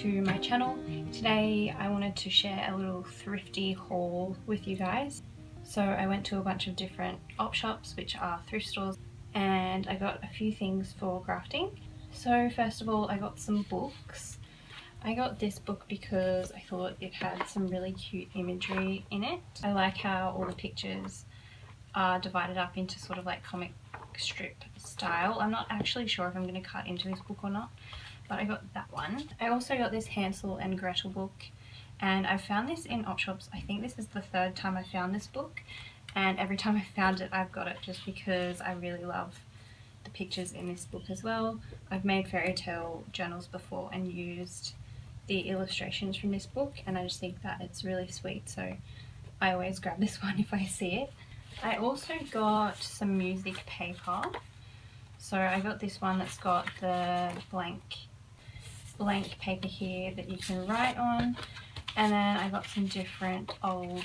to my channel. Today I wanted to share a little thrifty haul with you guys. So I went to a bunch of different op shops, which are thrift stores, and I got a few things for crafting. So first of all, I got some books. I got this book because I thought it had some really cute imagery in it. I like how all the pictures are divided up into sort of like comic strip style. I'm not actually sure if I'm going to cut into this book or not, but I got that one. I also got this Hansel and Gretel book, and I found this in op shops. I think this is the third time I found this book, and every time I found it I've got it just because I really love the pictures in this book as well. I've made fairy tale journals before and used the illustrations from this book, and I just think that it's really sweet, so I always grab this one if I see it. I also got some music paper. So I got this one that's got the blank paper here that you can write on, and then I got some different old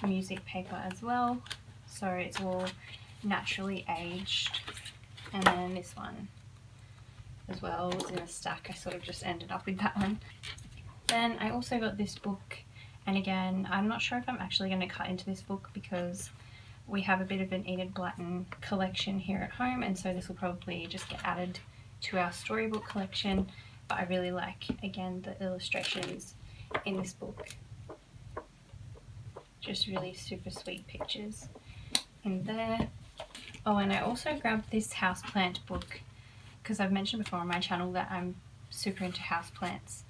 music paper as well, so it's all naturally aged. And then this one as well was in a stack. I sort of just ended up with that one. Then I also got this book, and again, I'm not sure if I'm actually going to cut into this book because we have a bit of an Enid Blyton collection here at home, and so this will probably just get added to our storybook collection. But I really like, again, the illustrations in this book. Just really super sweet pictures in there. Oh, and I also grabbed this houseplant book because I've mentioned before on my channel that I'm super into houseplants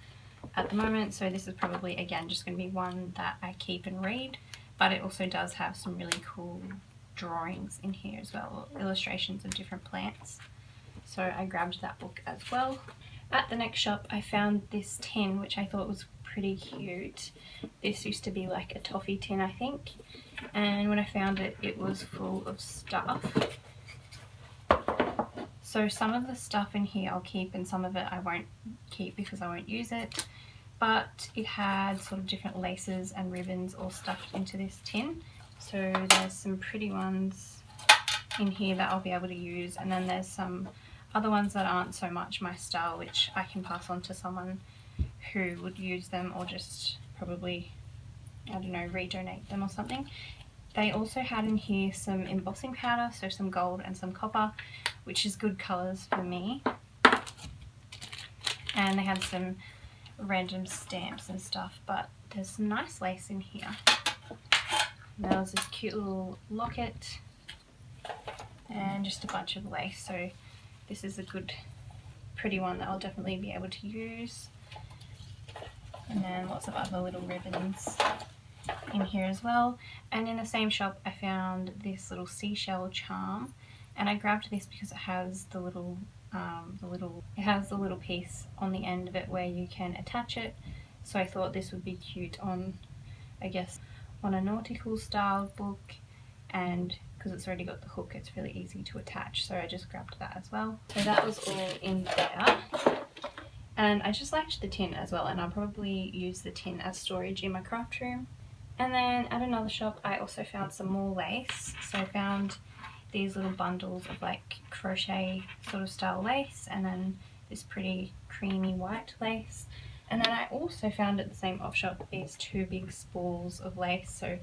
at the moment, so this is probably, again, just going to be one that I keep and read. But it also does have some really cool drawings in here as well, or illustrations of different plants. So I grabbed that book as well. At the next shop I found this tin, which I thought was pretty cute. This used to be like a toffee tin, I think, and when I found it, it was full of stuff. So some of the stuff in here I'll keep, and some of it I won't keep because I won't use it. But it had sort of different laces and ribbons all stuffed into this tin. So there's some pretty ones in here that I'll be able to use, and then there's some other ones that aren't so much my style, which I can pass on to someone who would use them, or just probably, I don't know, redonate them or something. They also had in here some embossing powder, so some gold and some copper, which is good colours for me. And they had some random stamps and stuff, but there's some nice lace in here. And there was this cute little locket and just a bunch of lace, so this is a good pretty one that I'll definitely be able to use. And then lots of other little ribbons in here as well. And in the same shop I found this little Seashell Charm, and I grabbed this because it has the little piece on the end of it where you can attach it. So I thought this would be cute on, I guess, on a nautical style book, and because it's already got the hook, it's really easy to attach, so I just grabbed that as well. So that was all in there, and I just liked the tin as well, and I'll probably use the tin as storage in my craft room. And then at another shop I also found some more lace. So I found these little bundles of like crochet sort of style lace, and then this pretty creamy white lace. And then I also found at the same op shop these two big spools of lace, so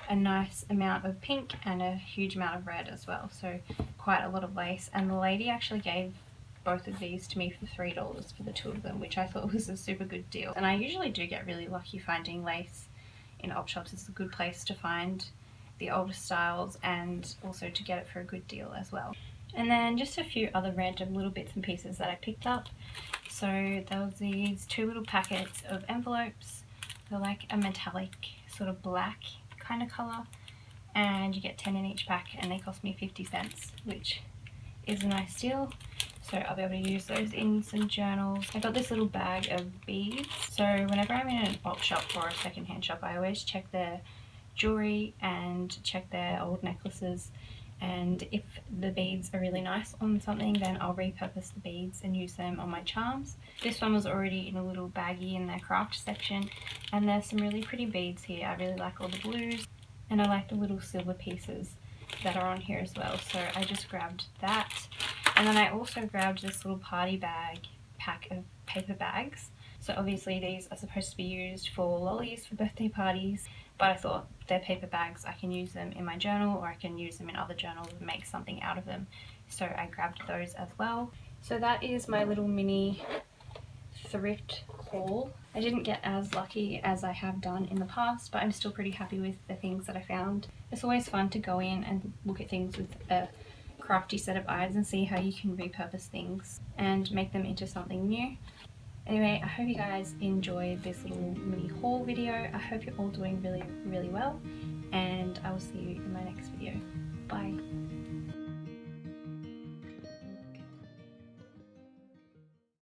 a nice amount of pink and a huge amount of red as well, so quite a lot of lace. And the lady actually gave both of these to me for $3 for the two of them, which I thought was a super good deal. And I usually do get really lucky finding lace in op shops. It's a good place to find the older styles and also to get it for a good deal as well. And then just a few other random little bits and pieces that I picked up. So there was these two little packets of envelopes. They're like a metallic sort of black kind of colour, and you get 10 in each pack, and they cost me 50 cents, which is a nice deal. So I'll be able to use those in some journals. I got this little bag of beads. So whenever I'm in an op shop or a secondhand shop, I always check their jewellery and check their old necklaces, and if the beads are really nice on something, then I'll repurpose the beads and use them on my charms. This one was already in a little baggie in their craft section, and there's some really pretty beads here. I really like all the blues, and I like the little silver pieces that are on here as well, so I just grabbed that. And then I also grabbed this little party bag pack of paper bags. So obviously these are supposed to be used for lollies for birthday parties, but I thought they're paper bags, I can use them in my journal, or I can use them in other journals and make something out of them. So I grabbed those as well. So that is my little mini thrift haul. I didn't get as lucky as I have done in the past, but I'm still pretty happy with the things that I found. It's always fun to go in and look at things with a crafty set of eyes and see how you can repurpose things and make them into something new. Anyway, I hope you guys enjoyed this little mini haul video. I hope you're all doing really well, and I will see you in my next video.